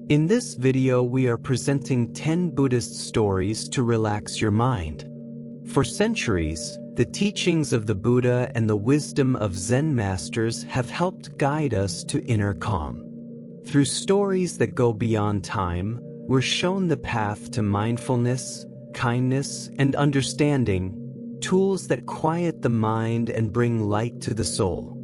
In this video, we are presenting 10 Buddhist stories to relax your mind. For centuries, the teachings of the Buddha and the wisdom of Zen masters have helped guide us to inner calm. Through stories that go beyond time, we're shown the path to mindfulness, kindness, and understanding, tools that quiet the mind and bring light to the soul.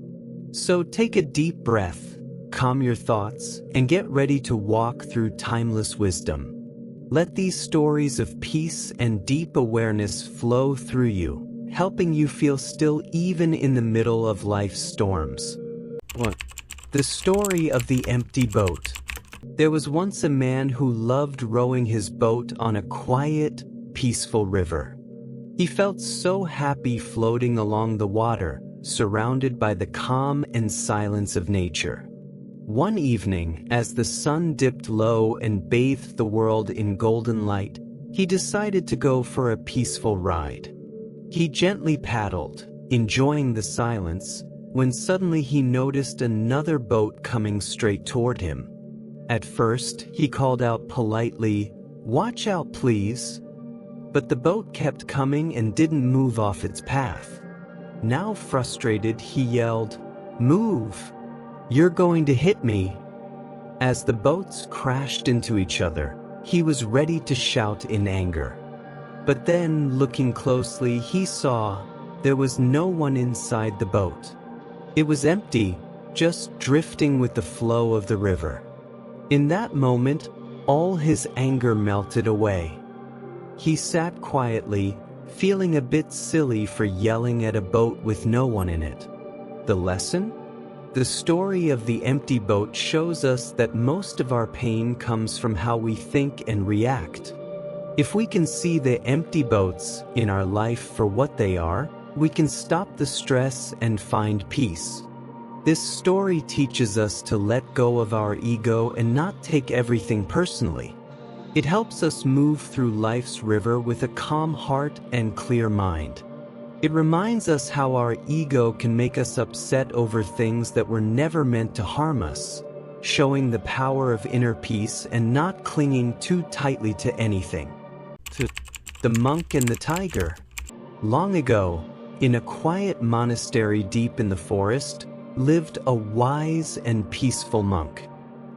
So take a deep breath, calm your thoughts, and get ready to walk through timeless wisdom. Let these stories of peace and deep awareness flow through you, helping you feel still even in the middle of life's storms. 1. The story of the empty boat. There was once a man who loved rowing his boat on a quiet, peaceful river. He felt so happy floating along the water, surrounded by the calm and silence of nature. One evening, as the sun dipped low and bathed the world in golden light, he decided to go for a peaceful ride. He gently paddled, enjoying the silence, when suddenly he noticed another boat coming straight toward him. At first, he called out politely, "Watch out, please." But the boat kept coming and didn't move off its path. Now frustrated, he yelled, "Move! You're going to hit me." As the boats crashed into each other, he was ready to shout in anger. But then, looking closely, he saw there was no one inside the boat. It was empty, just drifting with the flow of the river. In that moment, all his anger melted away. He sat quietly, feeling a bit silly for yelling at a boat with no one in it. The lesson? The story of the empty boat shows us that most of our pain comes from how we think and react. If we can see the empty boats in our life for what they are, we can stop the stress and find peace. This story teaches us to let go of our ego and not take everything personally. It helps us move through life's river with a calm heart and clear mind. It reminds us how our ego can make us upset over things that were never meant to harm us, showing the power of inner peace and not clinging too tightly to anything. 2. The monk and the tiger. Long ago, in a quiet monastery deep in the forest, lived a wise and peaceful monk.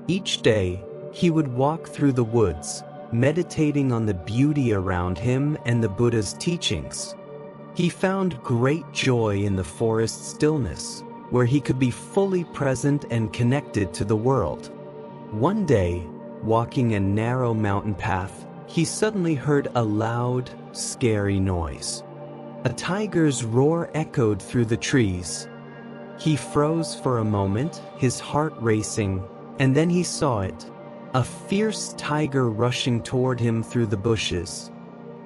Each day, he would walk through the woods, meditating on the beauty around him and the Buddha's teachings. He found great joy in the forest stillness, where he could be fully present and connected to the world. One day, walking a narrow mountain path, he suddenly heard a loud, scary noise. A tiger's roar echoed through the trees. He froze for a moment, his heart racing, and then he saw it, a fierce tiger rushing toward him through the bushes.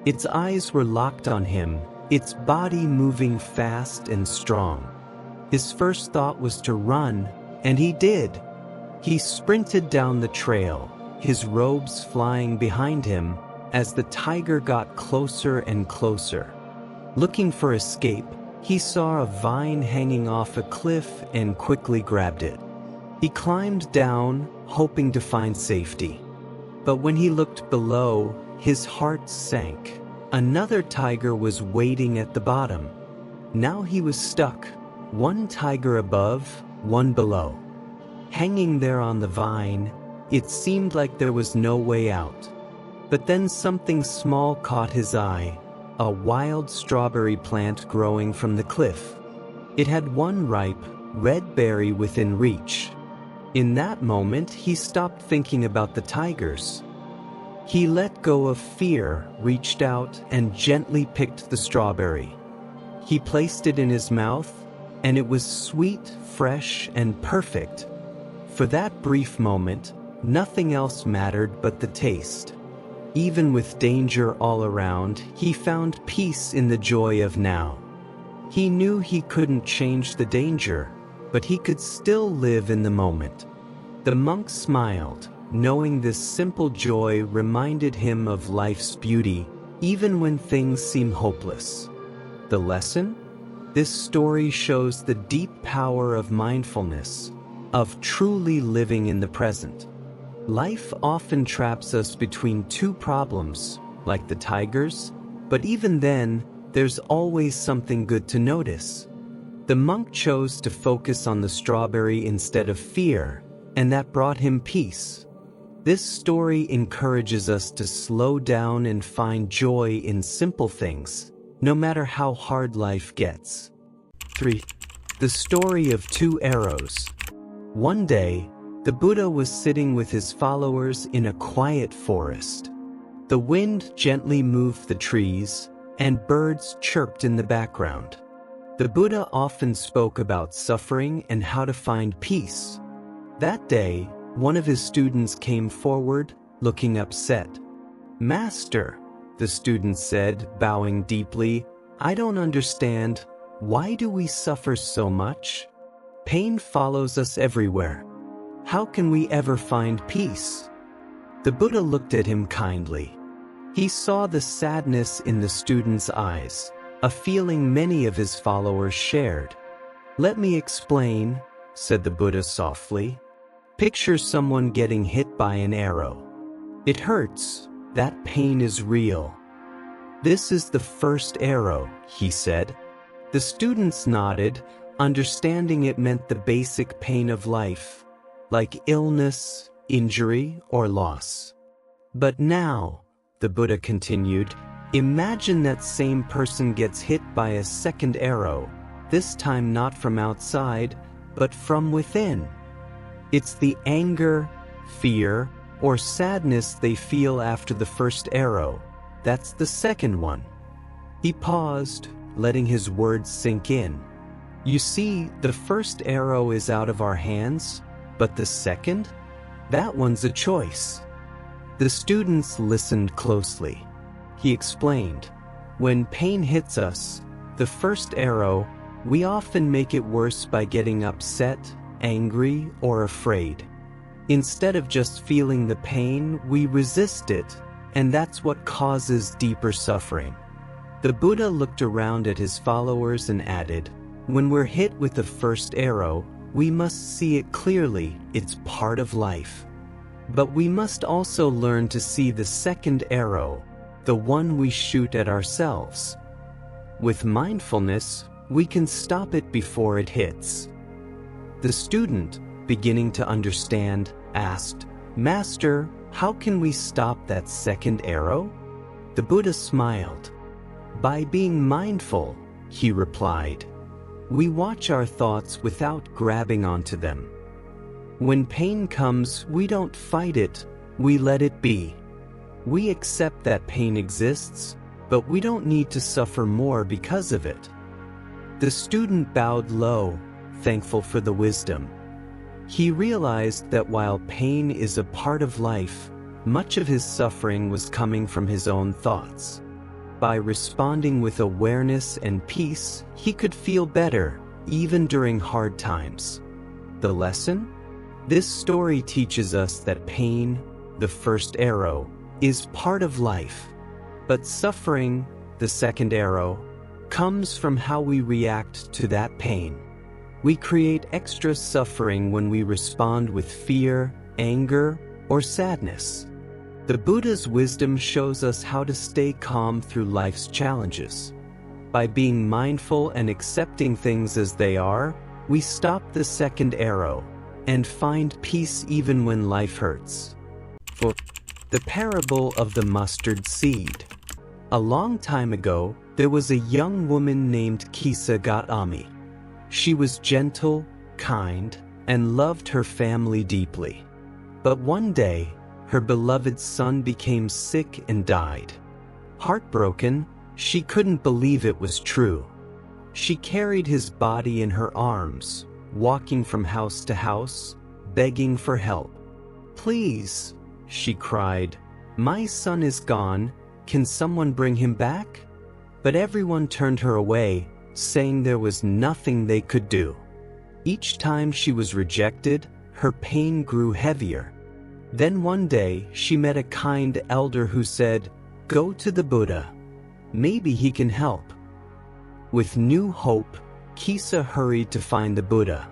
Its eyes were locked on him, its body moving fast and strong. His first thought was to run, and he did. He sprinted down the trail, his robes flying behind him, as the tiger got closer and closer. Looking for escape, he saw a vine hanging off a cliff and quickly grabbed it. He climbed down, hoping to find safety. But when he looked below, his heart sank. Another tiger was waiting at the bottom. Now he was stuck, one tiger above, one below. Hanging there on the vine, it seemed like there was no way out. But then something small caught his eye, a wild strawberry plant growing from the cliff. It had one ripe, red berry within reach. In that moment, he stopped thinking about the tigers. He let go of fear, reached out, and gently picked the strawberry. He placed it in his mouth, and it was sweet, fresh, and perfect. For that brief moment, nothing else mattered but the taste. Even with danger all around, he found peace in the joy of now. He knew he couldn't change the danger, but he could still live in the moment. The monk smiled, knowing this simple joy reminded him of life's beauty, even when things seem hopeless. The lesson? This story shows the deep power of mindfulness, of truly living in the present. Life often traps us between two problems, like the tigers, but even then, there's always something good to notice. The monk chose to focus on the strawberry instead of fear, and that brought him peace. This story encourages us to slow down and find joy in simple things, no matter how hard life gets. 3. The story of two arrows. One day, the Buddha was sitting with his followers in a quiet forest. The wind gently moved the trees, and birds chirped in the background. The Buddha often spoke about suffering and how to find peace. That day, one of his students came forward, looking upset. "Master," the student said, bowing deeply, "I don't understand. Why do we suffer so much? Pain follows us everywhere. How can we ever find peace?" The Buddha looked at him kindly. He saw the sadness in the student's eyes, a feeling many of his followers shared. "Let me explain," said the Buddha softly. "Picture someone getting hit by an arrow. It hurts. That pain is real. This is the first arrow," he said. The students nodded, understanding it meant the basic pain of life, like illness, injury, or loss. "But now," the Buddha continued, "imagine that same person gets hit by a second arrow, this time not from outside, but from within. It's the anger, fear, or sadness they feel after the first arrow. That's the second one." He paused, letting his words sink in. "You see, the first arrow is out of our hands, but the second? That one's a choice." The students listened closely. He explained, "When pain hits us, the first arrow, we often make it worse by getting upset, angry, or afraid. Instead of just feeling the pain, we resist it, and that's what causes deeper suffering." The Buddha looked around at his followers and added, "When we're hit with the first arrow, we must see it clearly. It's part of life. But we must also learn to see the second arrow, the one we shoot at ourselves. With mindfulness, we can stop it before it hits." The student, beginning to understand, asked, "Master, how can we stop that second arrow?" The Buddha smiled. "By being mindful," he replied. "We watch our thoughts without grabbing onto them. When pain comes, we don't fight it, we let it be. We accept that pain exists, but we don't need to suffer more because of it." The student bowed low, thankful for the wisdom. He realized that while pain is a part of life, much of his suffering was coming from his own thoughts. By responding with awareness and peace, he could feel better, even during hard times. The lesson? This story teaches us that pain, the first arrow, is part of life. But suffering, the second arrow, comes from how we react to that pain. We create extra suffering when we respond with fear, anger, or sadness. The Buddha's wisdom shows us how to stay calm through life's challenges. By being mindful and accepting things as they are, we stop the second arrow and find peace even when life hurts. 4. The parable of the mustard seed. A long time ago, there was a young woman named Kisa Gautami. She was gentle, kind, and loved her family deeply. But one day, her beloved son became sick and died. Heartbroken, she couldn't believe it was true. She carried his body in her arms, walking from house to house, begging for help. "Please," she cried, "my son is gone. Can someone bring him back?" But everyone turned her away, saying there was nothing they could do. Each time she was rejected, her pain grew heavier. Then one day, she met a kind elder who said, "Go to the Buddha. Maybe he can help." With new hope, Kisa hurried to find the Buddha.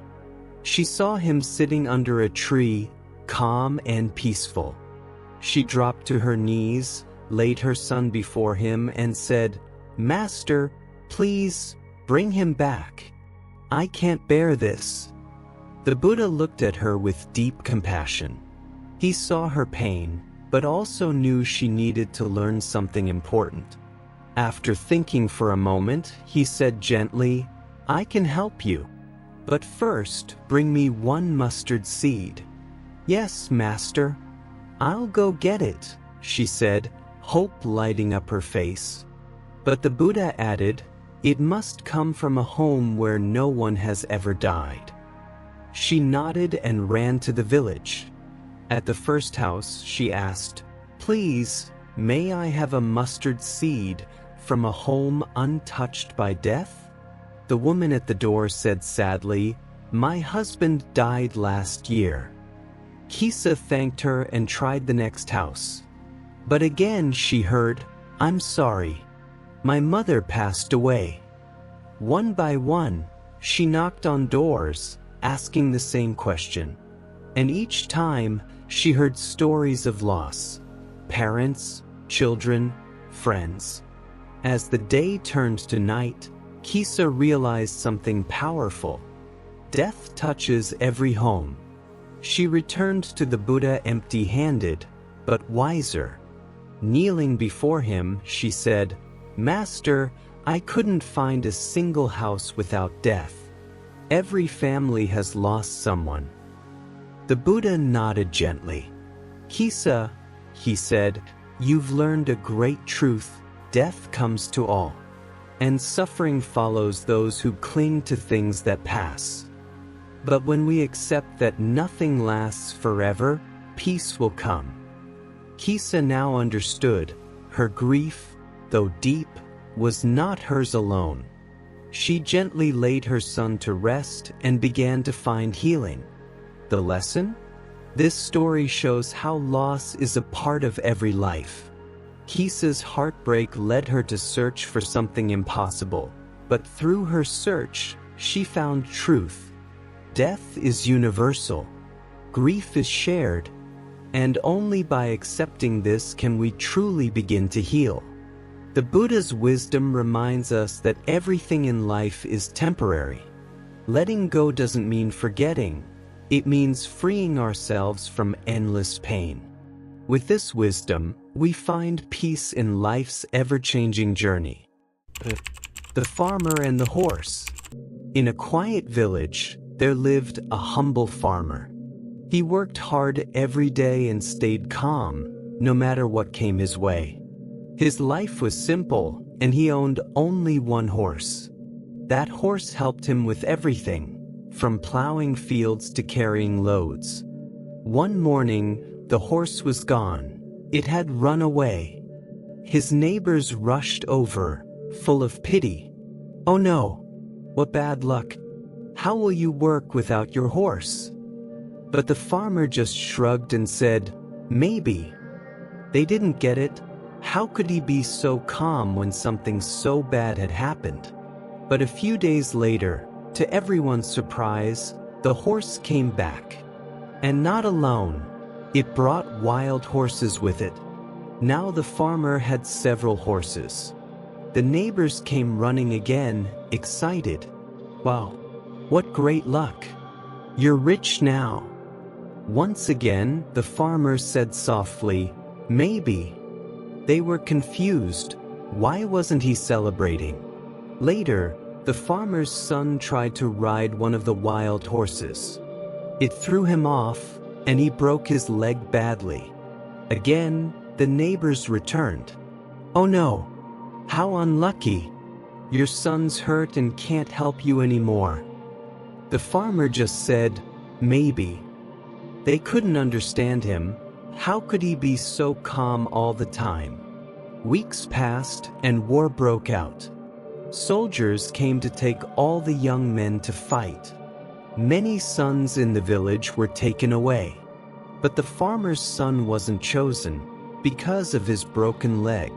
She saw him sitting under a tree, calm and peaceful. She dropped to her knees, laid her son before him, and said, "Master, please, bring him back. I can't bear this." The Buddha looked at her with deep compassion. He saw her pain, but also knew she needed to learn something important. After thinking for a moment, he said gently, "I can help you. But first, bring me one mustard seed." "Yes, master. I'll go get it," she said, hope lighting up her face. But the Buddha added, "It must come from a home where no one has ever died." She nodded and ran to the village. At the first house, she asked, "Please, may I have a mustard seed from a home untouched by death?" The woman at the door said sadly, "My husband died last year." Kisa thanked her and tried the next house. But again she heard, "I'm sorry. My mother passed away." One by one, she knocked on doors, asking the same question. And each time, she heard stories of loss. Parents, children, friends. As the day turned to night, Kisa realized something powerful. Death touches every home. She returned to the Buddha empty-handed, but wiser. Kneeling before him, she said, "Master, I couldn't find a single house without death. Every family has lost someone." The Buddha nodded gently. "Kisa," he said, "you've learned a great truth. Death comes to all. And suffering follows those who cling to things that pass. But when we accept that nothing lasts forever, peace will come." Kisa now understood. Her grief, though deep, was not hers alone. She gently laid her son to rest and began to find healing. The lesson? This story shows how loss is a part of every life. Kisa's heartbreak led her to search for something impossible, but through her search, she found truth. Death is universal. Grief is shared. And only by accepting this can we truly begin to heal. The Buddha's wisdom reminds us that everything in life is temporary. Letting go doesn't mean forgetting. It means freeing ourselves from endless pain. With this wisdom, we find peace in life's ever-changing journey. The farmer and the horse. In a quiet village, there lived a humble farmer. He worked hard every day and stayed calm, no matter what came his way. His life was simple, and he owned only one horse. That horse helped him with everything, from plowing fields to carrying loads. One morning, the horse was gone. It had run away. His neighbors rushed over, full of pity. "Oh no! What bad luck! How will you work without your horse?" But the farmer just shrugged and said, "Maybe." They didn't get it. How could he be so calm when something so bad had happened? But a few days later, to everyone's surprise, the horse came back. And not alone. It brought wild horses with it. Now the farmer had several horses. The neighbors came running again, excited. "Wow, what great luck! You're rich now." Once again, the farmer said softly, "Maybe." They were confused. Why wasn't he celebrating? Later, the farmer's son tried to ride one of the wild horses. It threw him off, and he broke his leg badly. Again, the neighbors returned. "Oh no! How unlucky! Your son's hurt and can't help you anymore." The farmer just said, "Maybe." They couldn't understand him. How could he be so calm all the time? Weeks passed, and war broke out. Soldiers came to take all the young men to fight. Many sons in the village were taken away. But the farmer's son wasn't chosen, because of his broken leg.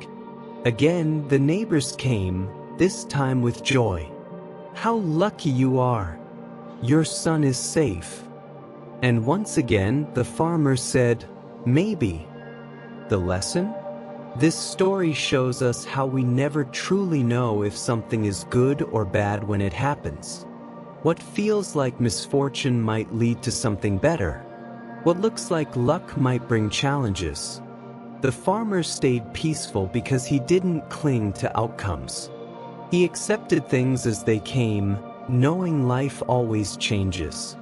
Again, the neighbors came, this time with joy. "How lucky you are! Your son is safe." And once again, the farmer said, "Maybe." The lesson? This story shows us how we never truly know if something is good or bad when it happens. What feels like misfortune might lead to something better. What looks like luck might bring challenges. The farmer stayed peaceful because he didn't cling to outcomes. He accepted things as they came, knowing life always changes.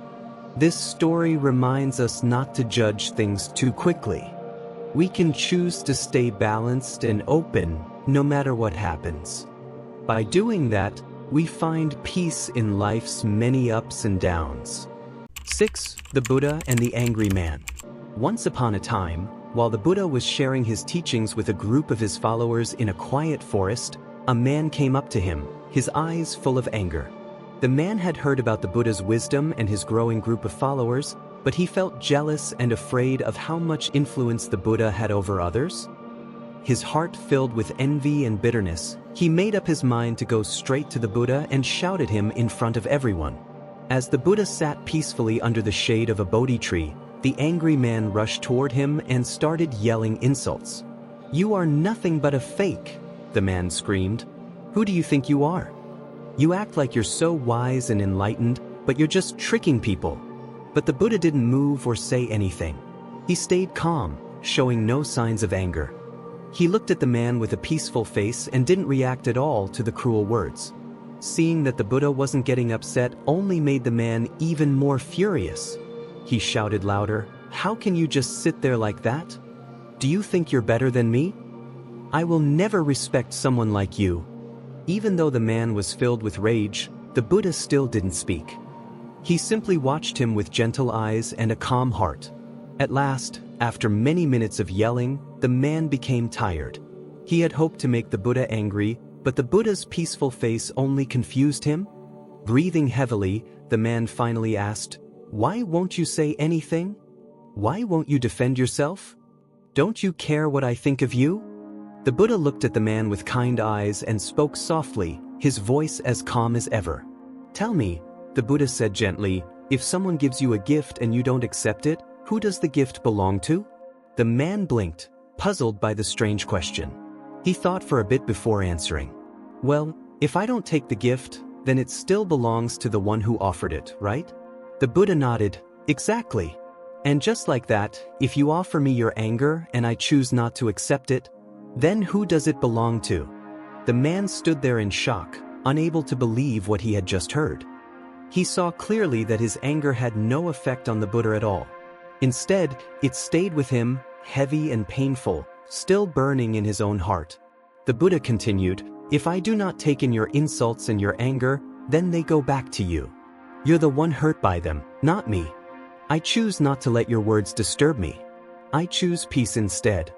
This story reminds us not to judge things too quickly. We can choose to stay balanced and open, no matter what happens. By doing that, we find peace in life's many ups and downs. 6. The Buddha and the Angry Man. Once upon a time, while the Buddha was sharing his teachings with a group of his followers in a quiet forest, a man came up to him, his eyes full of anger. The man had heard about the Buddha's wisdom and his growing group of followers, but he felt jealous and afraid of how much influence the Buddha had over others. His heart filled with envy and bitterness, he made up his mind to go straight to the Buddha and shout at him in front of everyone. As the Buddha sat peacefully under the shade of a Bodhi tree, the angry man rushed toward him and started yelling insults. "You are nothing but a fake," the man screamed. "Who do you think you are? You act like you're so wise and enlightened, but you're just tricking people." But the Buddha didn't move or say anything. He stayed calm, showing no signs of anger. He looked at the man with a peaceful face and didn't react at all to the cruel words. Seeing that the Buddha wasn't getting upset only made the man even more furious. He shouted louder, "How can you just sit there like that? Do you think you're better than me? I will never respect someone like you." Even though the man was filled with rage, the Buddha still didn't speak. He simply watched him with gentle eyes and a calm heart. At last, after many minutes of yelling, the man became tired. He had hoped to make the Buddha angry, but the Buddha's peaceful face only confused him. Breathing heavily, the man finally asked, "Why won't you say anything? Why won't you defend yourself? Don't you care what I think of you?" The Buddha looked at the man with kind eyes and spoke softly, his voice as calm as ever. "Tell me," the Buddha said gently, "if someone gives you a gift and you don't accept it, who does the gift belong to?" The man blinked, puzzled by the strange question. He thought for a bit before answering. "Well, if I don't take the gift, then it still belongs to the one who offered it, right?" The Buddha nodded, "Exactly. And just like that, if you offer me your anger and I choose not to accept it, then who does it belong to?" The man stood there in shock, unable to believe what he had just heard. He saw clearly that his anger had no effect on the Buddha at all. Instead, it stayed with him, heavy and painful, still burning in his own heart. The Buddha continued, "If I do not take in your insults and your anger, then they go back to you. You're the one hurt by them, not me. I choose not to let your words disturb me. I choose peace instead."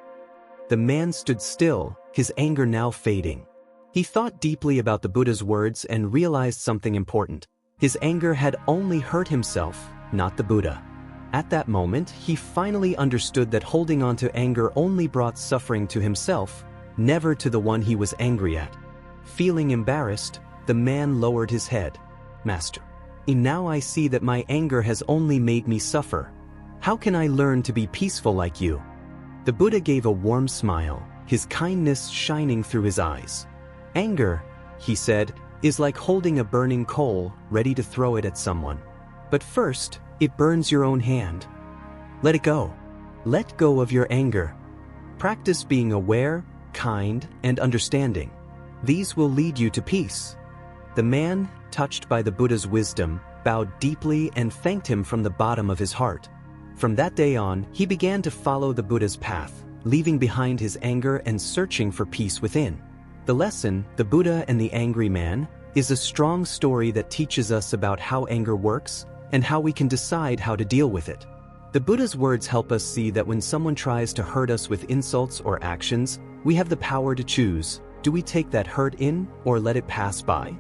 The man stood still, his anger now fading. He thought deeply about the Buddha's words and realized something important. His anger had only hurt himself, not the Buddha. At that moment, he finally understood that holding on to anger only brought suffering to himself, never to the one he was angry at. Feeling embarrassed, the man lowered his head. "Master, now I see that my anger has only made me suffer. How can I learn to be peaceful like you?" The Buddha gave a warm smile, his kindness shining through his eyes. "Anger," he said, "is like holding a burning coal, ready to throw it at someone. But first, it burns your own hand. Let it go. Let go of your anger. Practice being aware, kind, and understanding. These will lead you to peace." The man, touched by the Buddha's wisdom, bowed deeply and thanked him from the bottom of his heart. From that day on, he began to follow the Buddha's path, leaving behind his anger and searching for peace within. The lesson, The Buddha and the Angry Man, is a strong story that teaches us about how anger works and how we can decide how to deal with it. The Buddha's words help us see that when someone tries to hurt us with insults or actions, we have the power to choose. Do we take that hurt in or let it pass by?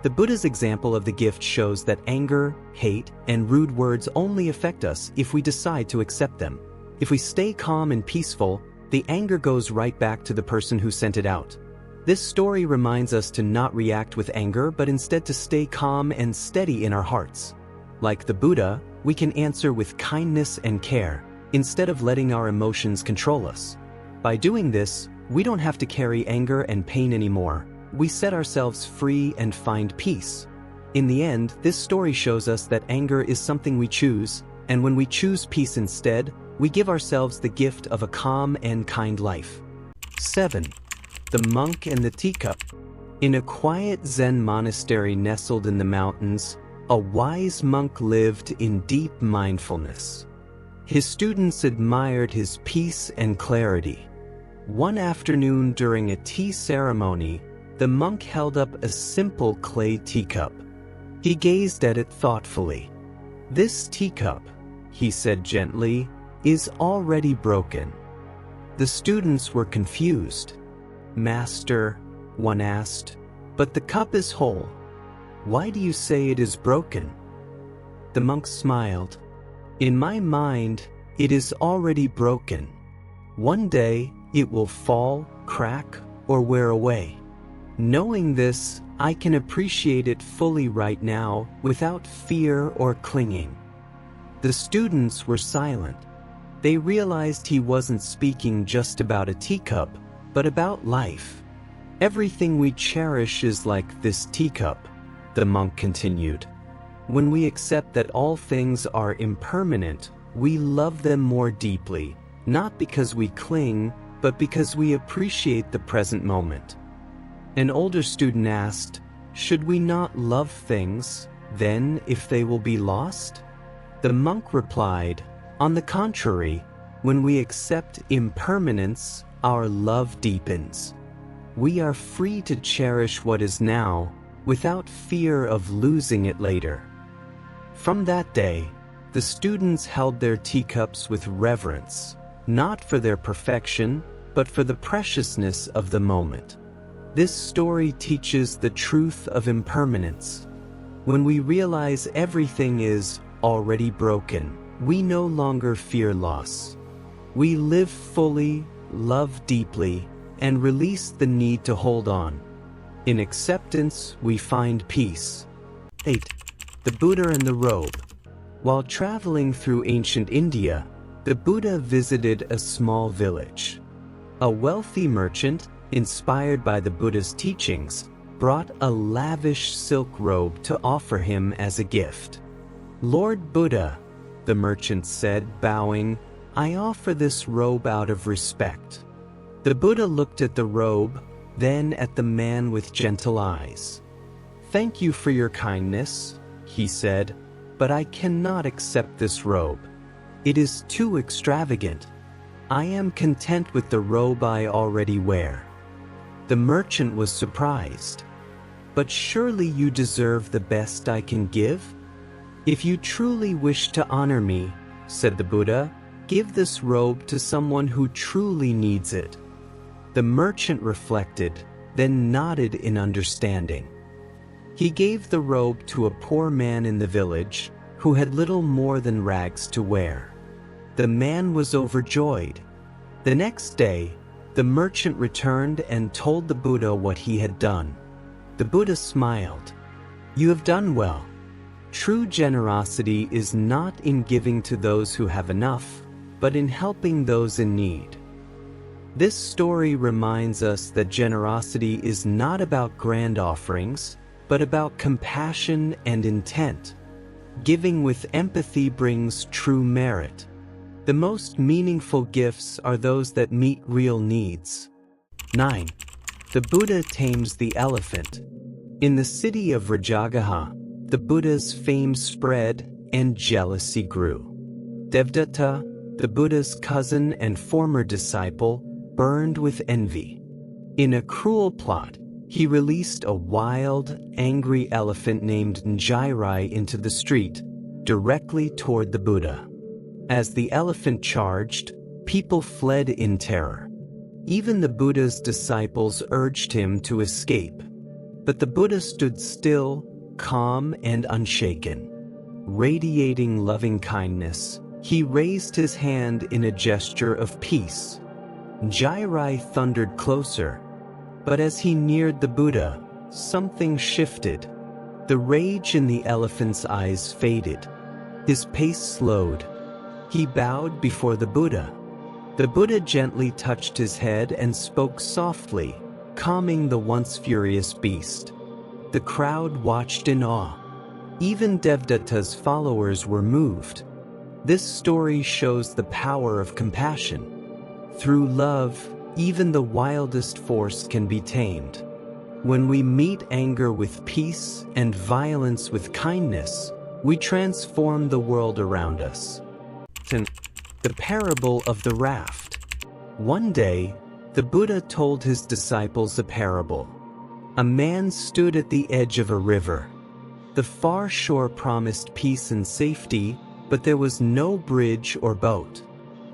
The Buddha's example of the gift shows that anger, hate, and rude words only affect us if we decide to accept them. If we stay calm and peaceful, the anger goes right back to the person who sent it out. This story reminds us to not react with anger but instead to stay calm and steady in our hearts. Like the Buddha, we can answer with kindness and care, instead of letting our emotions control us. By doing this, we don't have to carry anger and pain anymore. We set ourselves free and find peace. In the end, this story shows us that anger is something we choose, and when we choose peace instead, we give ourselves the gift of a calm and kind life. 7. The Monk and the Teacup. In a quiet Zen monastery nestled in the mountains, a wise monk lived in deep mindfulness. His students admired his peace and clarity. One afternoon during a tea ceremony, the monk held up a simple clay teacup. He gazed at it thoughtfully. "This teacup," he said gently, "is already broken." The students were confused. "Master," one asked, "but the cup is whole. Why do you say it is broken?" The monk smiled. "In my mind, it is already broken. One day, it will fall, crack, or wear away. Knowing this, I can appreciate it fully right now without fear or clinging." The students were silent. They realized he wasn't speaking just about a teacup, but about life. "Everything we cherish is like this teacup," the monk continued. "When we accept that all things are impermanent, we love them more deeply, not because we cling, but because we appreciate the present moment." An older student asked, "Should we not love things, then, if they will be lost?" The monk replied, "On the contrary, when we accept impermanence, our love deepens. We are free to cherish what is now, without fear of losing it later." From that day, the students held their teacups with reverence, not for their perfection, but for the preciousness of the moment. This story teaches the truth of impermanence. When we realize everything is already broken, we no longer fear loss. We live fully, love deeply, and release the need to hold on. In acceptance, we find peace. 8. The Buddha and the Robe. While traveling through ancient India, the Buddha visited a small village. A wealthy merchant, inspired by the Buddha's teachings, brought a lavish silk robe to offer him as a gift. "Lord Buddha," the merchant said, bowing, "I offer this robe out of respect." The Buddha looked at the robe, then at the man with gentle eyes. "Thank you for your kindness," he said, "but I cannot accept this robe. It is too extravagant. I am content with the robe I already wear." The merchant was surprised. "But surely you deserve the best I can give? If you truly wish to honor me," said the Buddha, "give this robe to someone who truly needs it." The merchant reflected, then nodded in understanding. He gave the robe to a poor man in the village, who had little more than rags to wear. The man was overjoyed. The next day, the merchant returned and told the Buddha what he had done. The Buddha smiled. "You have done well. True generosity is not in giving to those who have enough, but in helping those in need." This story reminds us that generosity is not about grand offerings, but about compassion and intent. Giving with empathy brings true merit. The most meaningful gifts are those that meet real needs. 9. The Buddha tames the elephant. In the city of Rajagaha, the Buddha's fame spread and jealousy grew. Devdatta, the Buddha's cousin and former disciple, burned with envy. In a cruel plot, he released a wild, angry elephant named Njairai into the street, directly toward the Buddha. As the elephant charged, people fled in terror. Even the Buddha's disciples urged him to escape. But the Buddha stood still, calm and unshaken. Radiating loving kindness, he raised his hand in a gesture of peace. Njairai thundered closer, but as he neared the Buddha, something shifted. The rage in the elephant's eyes faded. His pace slowed. He bowed before the Buddha. The Buddha gently touched his head and spoke softly, calming the once furious beast. The crowd watched in awe. Even Devdutta's followers were moved. This story shows the power of compassion. Through love, even the wildest force can be tamed. When we meet anger with peace and violence with kindness, we transform the world around us. The parable of the raft. One day, the Buddha told his disciples a parable. A man stood at the edge of a river. The far shore promised peace and safety, but there was no bridge or boat.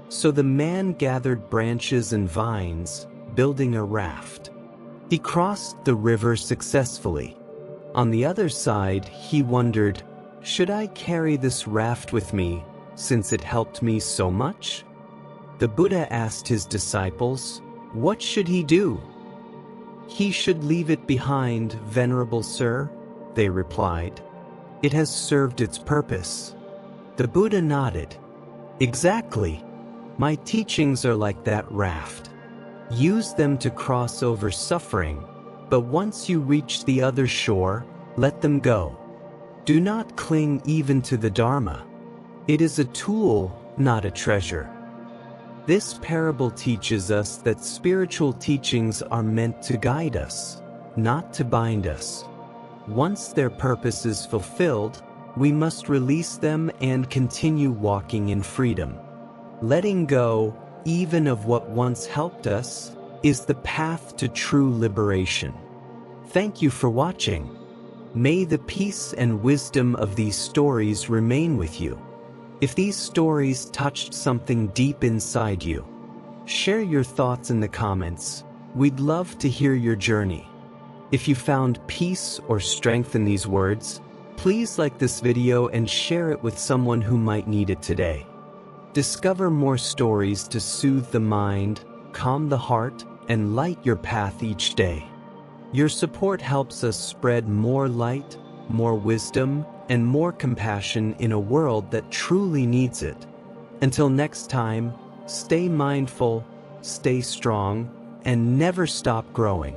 So the man gathered branches and vines, building a raft. He crossed the river successfully. On the other side, he wondered, should I carry this raft with me, since it helped me so much? The Buddha asked his disciples, what should he do? He should leave it behind, Venerable Sir, they replied. It has served its purpose. The Buddha nodded. Exactly. My teachings are like that raft. Use them to cross over suffering, but once you reach the other shore, let them go. Do not cling even to the Dharma. It is a tool, not a treasure. This parable teaches us that spiritual teachings are meant to guide us, not to bind us. Once their purpose is fulfilled, we must release them and continue walking in freedom. Letting go, even of what once helped us, is the path to true liberation. Thank you for watching. May the peace and wisdom of these stories remain with you. If these stories touched something deep inside you, share your thoughts in the comments. We'd love to hear your journey. If you found peace or strength in these words, please like this video and share it with someone who might need it today. Discover more stories to soothe the mind, calm the heart, and light your path each day. Your support helps us spread more light, more wisdom, and more compassion in a world that truly needs it. Until next time, stay mindful, stay strong, and never stop growing.